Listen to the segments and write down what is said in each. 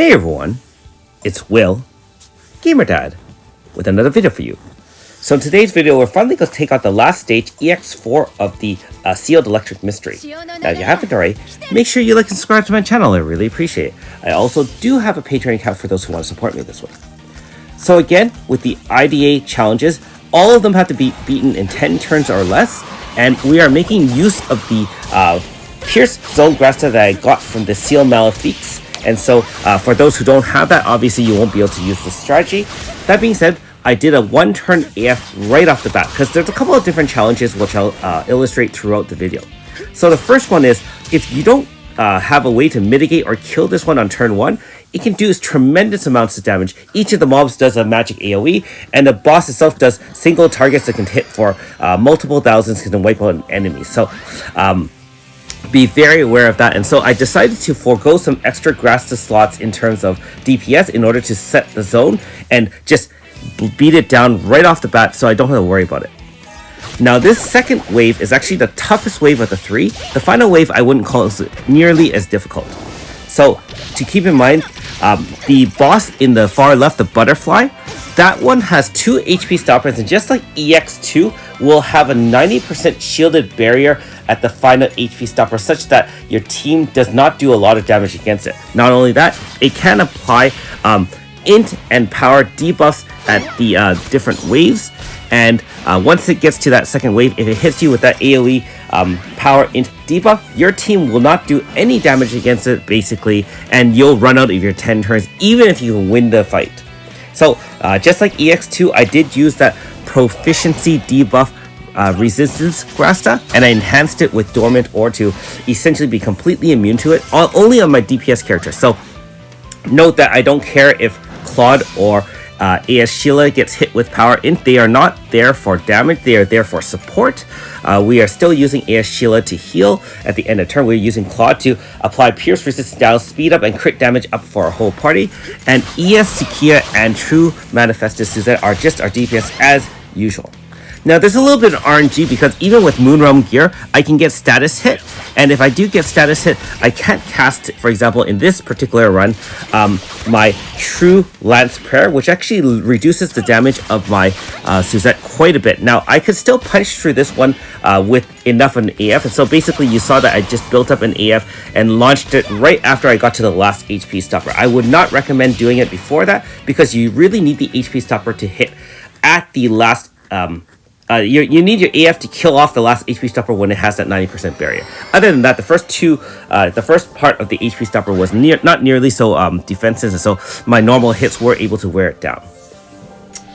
Hey everyone, it's Will, Gamer Dad, with another video for you. So in today's video, we're finally going to take out the last stage, EX4 of the Sealed Electric Mystery. Now if you haven't already, make sure you like and subscribe to my channel, I really appreciate it. I also do have a Patreon account for those who want to support me this way. So again, with the IDA challenges, all of them have to be beaten in 10 turns or less, and we are making use of the Pierce Zone Grasta that I got from the Seal Malefiques. And so for those who don't have that, obviously you won't be able to use this strategy. That being said, I did a one-turn AF right off the bat because there's a couple of different challenges which I'll illustrate throughout the video. So the first one is, if you don't have a way to mitigate or kill this one on turn 1, it can do tremendous amounts of damage. Each of the mobs does a magic AoE, and the boss itself does single targets that can hit for multiple thousands, can wipe out an enemy. So be very aware of that. And so I decided to forego some extra Grasta slots in terms of DPS in order to set the zone and just beat it down right off the bat so I don't have to worry about it. Now this second wave is actually the toughest wave of the 3. The final wave I wouldn't call it nearly as difficult. So to keep in mind, the boss in the far left, the butterfly, that one has 2 HP stoppers, and just like EX2 will have a 90% shielded barrier at the final HP stopper, such that your team does not do a lot of damage against it. Not only that, it can apply int and power debuffs at the different waves, and once it gets to that second wave, if it hits you with that AoE power int debuff, your team will not do any damage against it basically, and you'll run out of your 10 turns even if you win the fight. So just like EX2, I did use that proficiency debuff resistance Grasta, and I enhanced it with Dormant Ore to essentially be completely immune to it, only on my DPS character. So note that I don't care if Claude or AS Sheila gets hit with power int. They are not there for damage, they are there for support. We are still using AS Sheila to heal at the end of turn. We're using Claude to apply pierce resistance down, speed up and crit damage up for our whole party. And ES Sakia and True Manifestus Suzette are just our DPS as usual. Now there's a little bit of RNG because even with Moonrealm gear, I can get status hit, and if I do get status hit, I can't cast, for example, in this particular run, my True Lance Prayer, which actually reduces the damage of my Suzette quite a bit. Now I could still punch through this one with enough of an AF, and so basically you saw that I just built up an AF and launched it right after I got to the last HP stopper. I would not recommend doing it before that because you really need the HP stopper to hit at the last you need your AF to kill off the last HP stopper when it has that 90% barrier. Other than that, the first part of the HP stopper was not nearly so defensive, and so my normal hits were able to wear it down.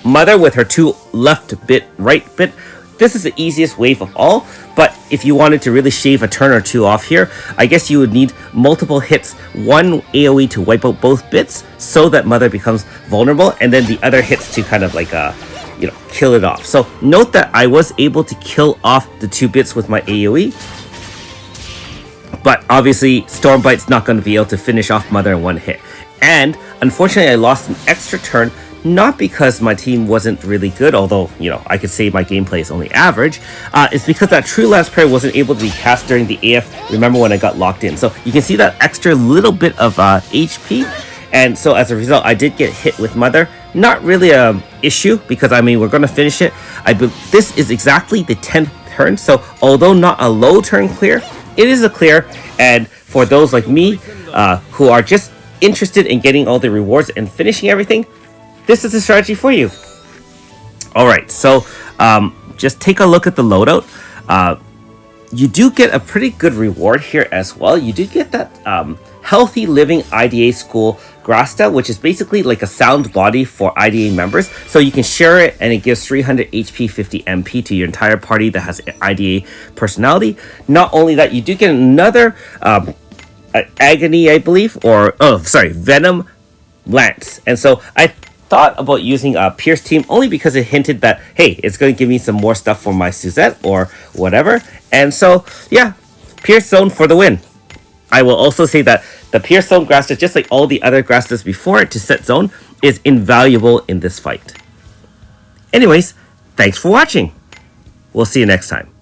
Mother with her 2 left bit, right bit, this is the easiest wave of all, but if you wanted to really shave a turn or 2 off here, I guess you would need multiple hits, 1 AoE to wipe out both bits so that Mother becomes vulnerable, and then the other hits to kind of like kill it off. So note that I was able to kill off the 2 bits with my AoE, but obviously Stormbite's not going to be able to finish off Mother in 1 hit. And unfortunately I lost an extra turn, not because my team wasn't really good, although I could say my gameplay is only average. It's because that True Lance Prayer wasn't able to be cast during the AF, remember when I got locked in. So you can see that extra little bit of HP, and so as a result I did get hit with Mother. Not really a issue because we're going to finish it. This is exactly the 10th turn, so although not a low turn clear, it is a clear. And for those like me who are just interested in getting all the rewards and finishing everything, this is a strategy for you. Alright, so just take a look at the loadout. You do get a pretty good reward here as well. You do get that Healthy Living IDA School Grasta, which is basically like a sound body for IDA members. So you can share it, and it gives 300 HP, 50 MP to your entire party that has IDA personality. Not only that, you do get another Agony, I believe, Venom Lance. And so I thought about using a Pierce team only because it hinted that, hey, it's going to give me some more stuff for my Suzette or whatever. And so, yeah, Pierce Zone for the win. I will also say that the Pierce Zone Grasta, just like all the other Grastas before it to set zone, is invaluable in this fight. Anyways, thanks for watching. We'll see you next time.